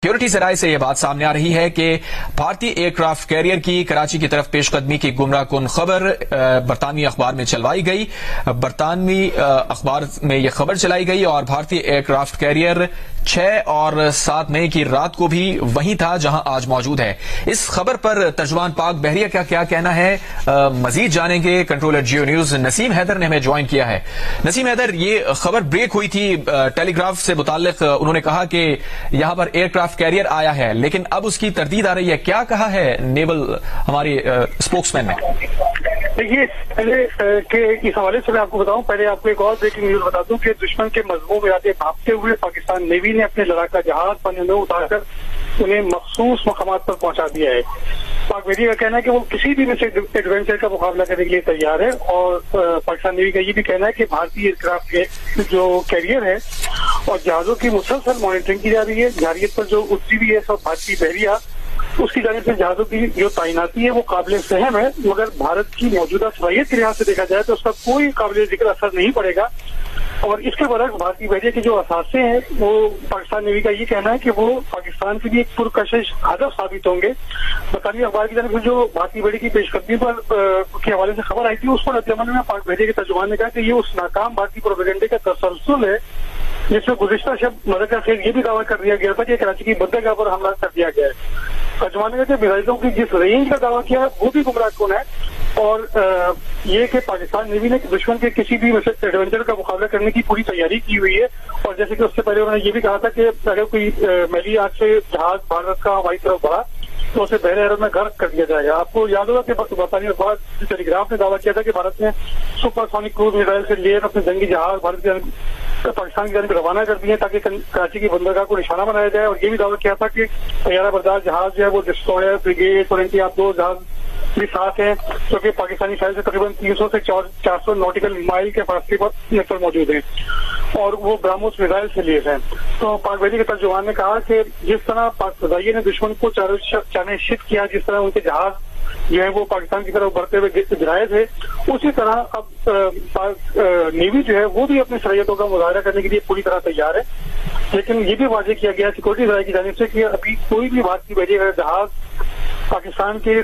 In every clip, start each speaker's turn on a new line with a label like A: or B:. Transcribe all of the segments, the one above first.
A: Security ذرائع سے یہ بات سامنے آ رہی ہے کہ بھارتی ایئر کرافٹ کیریئر کی کراچی کی طرف پیش قدمی کی گمراہ کن خبر برطانوی اخبار میں چلوائی گئی۔ برطانوی اخبار میں یہ خبر چلائی گئی اور بھارتی ایئر کرافٹ کیریئر 6 اور 7 مئی کی رات کو بھی وہیں تھا جہاں آج موجود ہے۔ اس خبر پر ترجمان پاک بحریہ کا کیا کہنا ہے، مزید جانیں گے۔ کنٹرولر جیو نیوز نسیم حیدر نے ہمیں جوائن کیا ہے۔ نسیم حیدر، یہ خبر بریک ہوئی تھی ٹیلی گراف سے متعلق، انہوں نے کہا کہ یہاں پر ایئر کرافٹ کیریئر آیا ہے، لیکن اب اس کی تردید آ رہی ہے۔ کیا کہا ہے نیول ہماری اسپوکس مین نے؟
B: دیکھیے، پہلے کہ اس حوالے سے میں آپ کو بتاؤں، پہلے آپ کو ایک اور بریکنگ نیوز بتا دوں کہ دشمن کے مضمون میں آتے بھاگتے ہوئے پاکستان نیوی نے اپنے لڑاکا جہاز پانی میں اتار کر انہیں مخصوص مقامات پر پہنچا دیا ہے۔ پاک بحریہ کا کہنا ہے کہ وہ کسی بھی ایڈوینچر کا مقابلہ کرنے کے لیے تیار ہے، اور پاکستان نیوی کا یہ بھی کہنا ہے کہ بھارتی ایئر کرافٹ جو کیریئر ہے اور جہازوں کی مسلسل مانیٹرنگ کی جا رہی ہے۔ جارحیت پر جو اتری ہوئی ہے سب بھارتی بحریہ، اس کی جانب سے جہازوں کی جو تعیناتی ہے وہ قابل فہم ہے، مگر بھارت کی موجودہ صلاحیت کے لحاظ سے دیکھا جائے تو اس کا کوئی قابل ذکر اثر نہیں پڑے گا۔ اور اس کے برعکس بھارتی بحریہ کے جو اثاثے ہیں وہ پاکستان نیوی کا یہ کہنا ہے کہ وہ پاکستان کے لیے ایک پرکشش ہدف ثابت ہوں گے۔ برطانوی اخبار کی جانب سے جو بھارتی بحریہ کی پیش قدمی پر کے حوالے سے خبر آئی تھی، اس پر رد عمل میں پاک بحریہ کے ترجمان نے کہا کہ یہ اس ناکام بھارتی پروپیگنڈے کا تسلسل ہے جس میں گزشتہ شب مذکر خیز یہ بھی دعویٰ کر دیا گیا تھا کہ کراچی کی بندرگاہ پر حملہ کر دیا گیا ہے۔ ترجمان نے کہا کہ میزائلوں کی جس رینج کا دعویٰ کیا ہے وہ بھی گمراہ کن ہے، اور یہ کہ پاکستان نیوی نے دشمن کے کسی بھی ایڈوینچر کا مقابلہ کرنے کی پوری تیاری کی ہوئی ہے، اور جیسے کہ اس سے پہلے انہوں نے یہ بھی کہا تھا کہ اگر کوئی میلی آگ سے جہاز بھارت کا ہماری طرف بڑھا تو اسے بحر عرب میں غرق کر دیا جائے گا۔ آپ کو یاد ہوگا کہ برطانوی اخبار ٹیلی گراف نے دعویٰ کیا تھا کہ بھارت نے سپر سونک کروز میزائل سے لیے اپنے جنگی جہاز بھارت کے پاکستان کی جانب روانہ کر دیے تاکہ کراچی کی بندرگاہ کو نشانہ بنایا جائے، اور یہ بھی دعویٰ کیا تھا کہ طیارہ بردار جہاز جو ہے وہ ڈسٹرویر، فریگیٹ اور آپ 2 جہاز بھی ساتھ ہیں جو کہ پاکستانی ساحل سے تقریباً 300 سے 400 نوٹیکل مائل کے فاصلے پر موجود ہیں، اور وہ براموس میزائل سے لیس ہیں۔ تو پاک بحریہ کے ترجمان نے کہا کہ جس طرح پاک فضائیہ نے دشمن کو چانے شت کیا، جس طرح ان کے جہاز جو ہے وہ پاکستان کی طرف بڑھتے ہوئے گرائے تھے، اسی طرح اب پاک نیوی جو ہے وہ بھی اپنی صلاحیتوں کا مظاہرہ کرنے کے لیے پوری طرح تیار ہے۔ لیکن یہ بھی واضح کیا گیا سیکورٹی ذرائع کی جانب سے کہ ابھی کوئی بھی بھارتی بحریہ کا جہاز پاکستان کے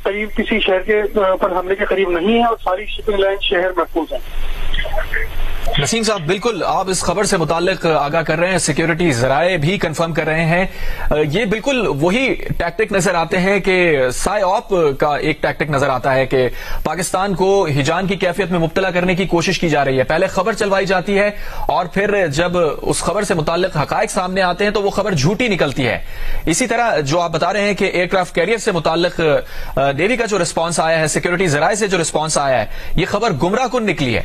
B: قریب کسی شہر کے پر حملے کے قریب نہیں ہے، اور ساری شپنگ لائن شہر محفوظ ہیں۔
A: نسیم صاحب، بالکل آپ اس خبر سے متعلق آگاہ کر رہے ہیں، سیکیورٹی ذرائع بھی کنفرم کر رہے ہیں۔ یہ بالکل وہی ٹیکٹک نظر آتے ہیں کہ سائی آپ کا ایک ٹیکٹک نظر آتا ہے کہ پاکستان کو ہجان کی کیفیت میں مبتلا کرنے کی کوشش کی جا رہی ہے۔ پہلے خبر چلوائی جاتی ہے اور پھر جب اس خبر سے متعلق حقائق سامنے آتے ہیں تو وہ خبر جھوٹی نکلتی ہے۔ اسی طرح جو آپ بتا رہے ہیں کہ ایئر کرافٹ کیریئر سے متعلق نیوی کا جو رسپانس آیا ہے، سیکیورٹی ذرائع سے جو رسپانس آیا ہے، یہ خبر گمراہ کن نکلی ہے۔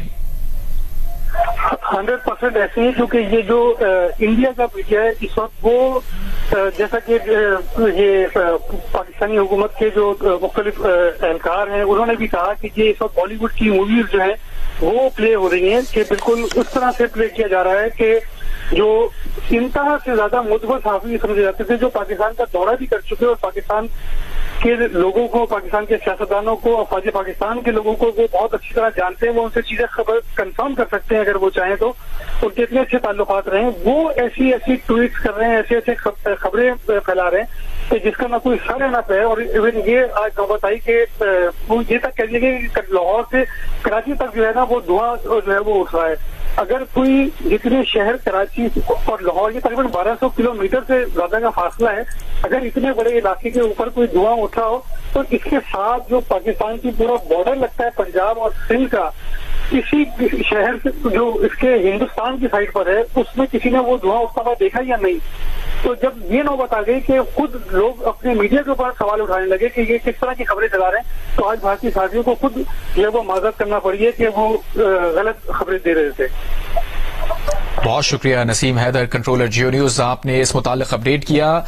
B: 100% ایسے ہی، کیونکہ یہ جو انڈیا کا میڈیا ہے اس وقت وہ جیسا کہ یہ پاکستانی حکومت کے جو مختلف اہلکار ہیں انہوں نے بھی کہا کہ یہ اس وقت بالی ووڈ کی موویز جو ہیں وہ پلے ہو رہی ہیں، کہ بالکل اس طرح سے پلے کیا جا رہا ہے کہ جو انتہا سے زیادہ معتبر صحافی سمجھے جاتے تھے، جو پاکستان کا دورہ بھی کر چکے اور پاکستان کے لوگوں کو، پاکستان کے سیاستدانوں کو، افواج پاکستان کے لوگوں کو وہ بہت اچھی طرح جانتے ہیں، وہ ان سے چیزیں خبر کنفرم کر سکتے ہیں اگر وہ چاہیں تو، ان کے اتنے اچھے تعلقات رہے ہیں، وہ ایسی ٹویٹس کر رہے ہیں، ایسے خبریں پھیلا رہے ہیں کہ جس کا نہ کوئی سر ہے نہ پہ۔ اور ایون یہ آج نوبت آئی کہ وہ یہ تک کہہ دیا کہ لاہور سے کراچی تک جو ہے نا وہ دھواں جو ہے وہ اٹھ رہا ہے۔ اگر کوئی جتنے شہر کراچی اور لاہور یہ تقریباً 1200 کلومیٹر سے زیادہ کا فاصلہ ہے، اگر اتنے بڑے علاقے کے اوپر کوئی دھواں اٹھا ہو تو اس کے ساتھ جو پاکستان کی پورا بارڈر لگتا ہے پنجاب اور سندھ کا، اسی شہر سے جو اس کے ہندوستان کی سائڈ پر ہے، اس میں کسی نے وہ دھواں اٹھتا ہوا دیکھا یا نہیں؟ تو جب یہ نوبت آ گئی کہ خود لوگ اپنے میڈیا کے اوپر سوال اٹھانے لگے کہ یہ کس طرح کی خبریں چلا رہے ہیں، تو آج بھارتی صحافیوں کو خود جو ہے وہ معذرت کرنا پڑی ہے کہ وہ غلط خبریں دے رہے تھے۔
A: بہت شکریہ نسیم حیدر، کنٹرولر جیو نیوز، آپ نے اس متعلق اپڈیٹ کیا۔